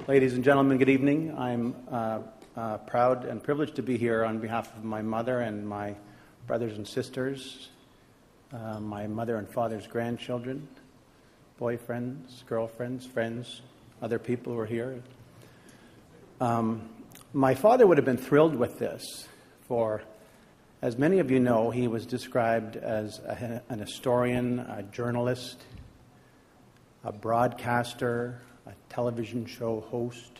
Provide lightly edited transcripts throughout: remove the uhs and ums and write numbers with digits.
Ladies and gentlemen, good evening. I'm proud and privileged to be here on behalf of my mother and my brothers and sisters, my mother and father's grandchildren, boyfriends, girlfriends, friends, other people who are here. My father would have been thrilled with this, for as many of you know, he was described as an historian, a journalist, a broadcaster, a television show host,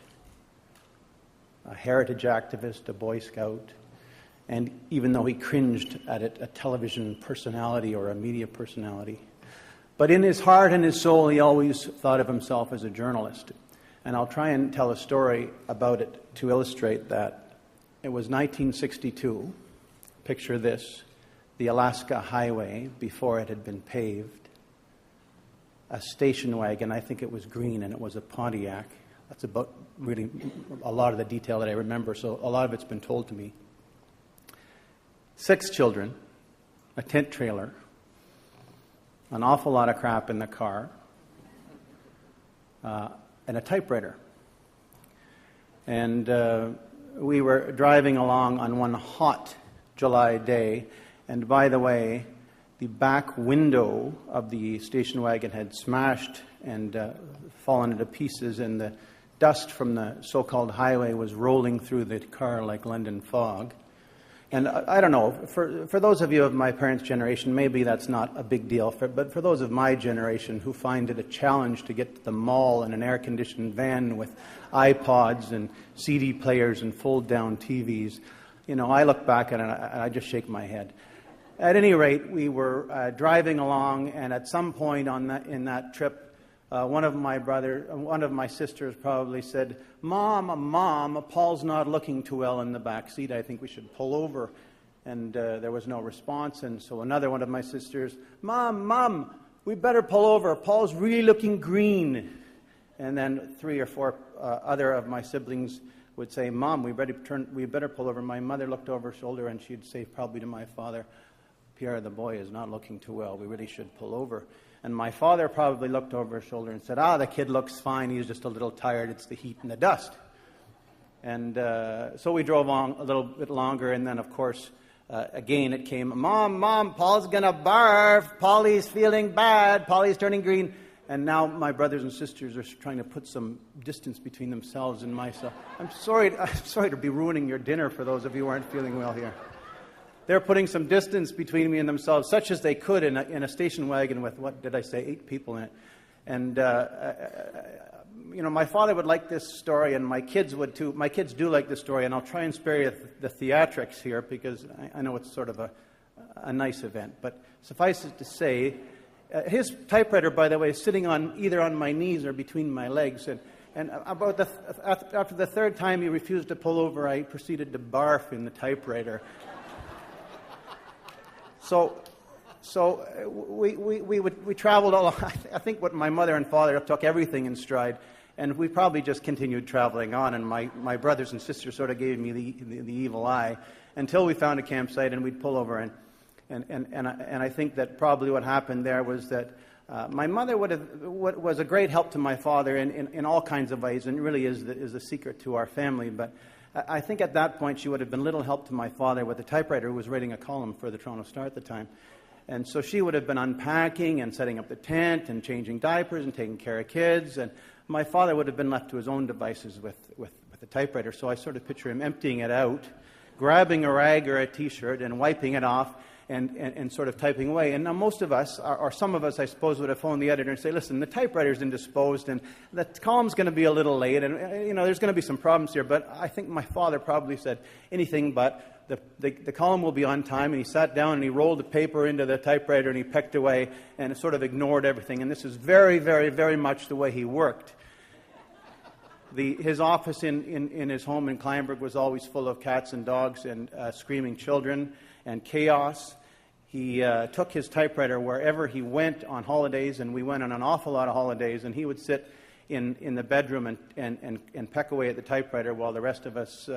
a heritage activist, a Boy Scout, and even though he cringed at it, a television personality or a media personality. But in his heart and his soul, he always thought of himself as a journalist. And I'll try and tell a story about it to illustrate that. It was 1962. Picture this, the Alaska Highway before it had been paved. A station wagon, I think it was green, and it was a Pontiac. That's about really a lot of the detail that I remember, so a lot of it's been told to me. 6 children, a tent trailer, an awful lot of crap in the car, and a typewriter. And we were driving along on one hot July day, and by the way, the back window of the station wagon had smashed and fallen into pieces, and the dust from the so-called highway was rolling through the car like London fog. And I don't know, for those of you of my parents' generation, maybe that's not a big deal, but for those of my generation who find it a challenge to get to the mall in an air-conditioned van with iPods and CD players and fold-down TVs, you know, I look back at it and I just shake my head. At any rate, we were driving along, and at some point in that trip, one of my sisters probably said, Mom, Paul's not looking too well in the back seat. I think we should pull over." And there was no response. And so another one of my sisters, Mom, we better pull over. Paul's really looking green. And then 3 or 4 other of my siblings would say, "Mom, we better pull over." My mother looked over her shoulder, and she'd say probably to my father, "Pierre, the boy is not looking too well. We really should pull over." And my father probably looked over his shoulder and said, "The kid looks fine. He's just a little tired. It's the heat and the dust." And so we drove on a little bit longer, and then, of course, again it came, Mom, Paul's going to barf. Polly's feeling bad. Polly's turning green." And now my brothers and sisters are trying to put some distance between themselves and myself. I'm sorry to be ruining your dinner for those of you who aren't feeling well here. They're putting some distance between me and themselves, such as they could in a station wagon with, what did I say, 8 people in it. And, my father would like this story, and my kids would too. My kids do like this story, and I'll try and spare you the theatrics here, because I know it's sort of a nice event. But suffice it to say, his typewriter, by the way, is sitting either on my knees or between my legs. And after the 3rd time he refused to pull over, I proceeded to barf in the typewriter. So we traveled all. I think what my mother and father took everything in stride, and we probably just continued traveling on. And my brothers and sisters sort of gave me the evil eye until we found a campsite, and we'd pull over. And I think that probably what happened there was that my mother was a great help to my father in all kinds of ways, and really is the secret to our family. But I think at that point she would have been little help to my father with the typewriter, who was writing a column for the Toronto Star at the time. And so she would have been unpacking and setting up the tent and changing diapers and taking care of kids. And my father would have been left to his own devices with the typewriter. So I sort of picture him emptying it out, grabbing a rag or a T-shirt and wiping it off, and sort of typing away. And now most of us, or some of us, I suppose, would have phoned the editor and say, "Listen, the typewriter's indisposed, and the column's going to be a little late, and there's going to be some problems here." But I think my father probably said anything but the column will be on time. And he sat down and he rolled the paper into the typewriter and he pecked away and sort of ignored everything. And this is very, very, very much the way he worked. His office in his home in Kleinburg was always full of cats and dogs and screaming children and chaos. He took his typewriter wherever he went on holidays, and we went on an awful lot of holidays, and he would sit in the bedroom and peck away at the typewriter while the rest of us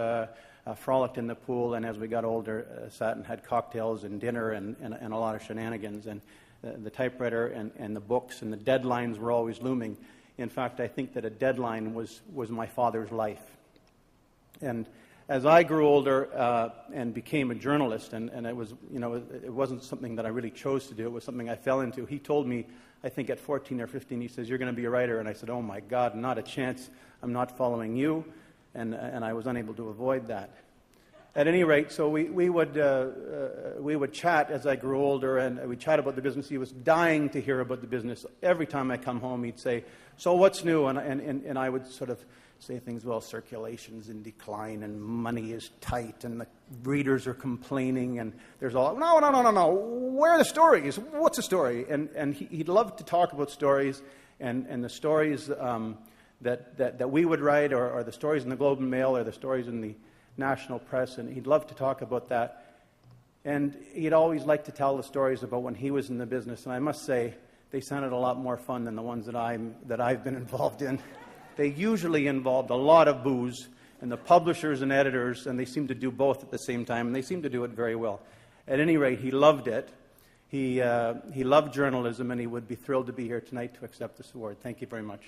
frolicked in the pool, and as we got older, sat and had cocktails and dinner and a lot of shenanigans. And the typewriter and the books and the deadlines were always looming. In fact, I think that a deadline was my father's life. And as I grew older and became a journalist, and it was, it wasn't something that I really chose to do. It was something I fell into. He told me, I think at 14 or 15, he says, "You're going to be a writer." And I said, "Oh my God, not a chance. I'm not following you." And I was unable to avoid that. At any rate, so we would chat as I grew older, and we'd chat about the business. He was dying to hear about the business. Every time I come home, he'd say, "So what's new?" And I would sort of say things, well, circulation's in decline, and money is tight, and the readers are complaining, and there's all, no. Where are the stories? What's the story? And he'd love to talk about stories, and the stories that we would write, or the stories in the Globe and Mail, or the stories in the national press, and he'd love to talk about that. And he'd always like to tell the stories about when he was in the business, and I must say, they sounded a lot more fun than the ones that I've been involved in. They usually involved a lot of booze, and the publishers and editors, and they seemed to do both at the same time, and they seemed to do it very well. At any rate, he loved it. He loved journalism, and he would be thrilled to be here tonight to accept this award. Thank you very much.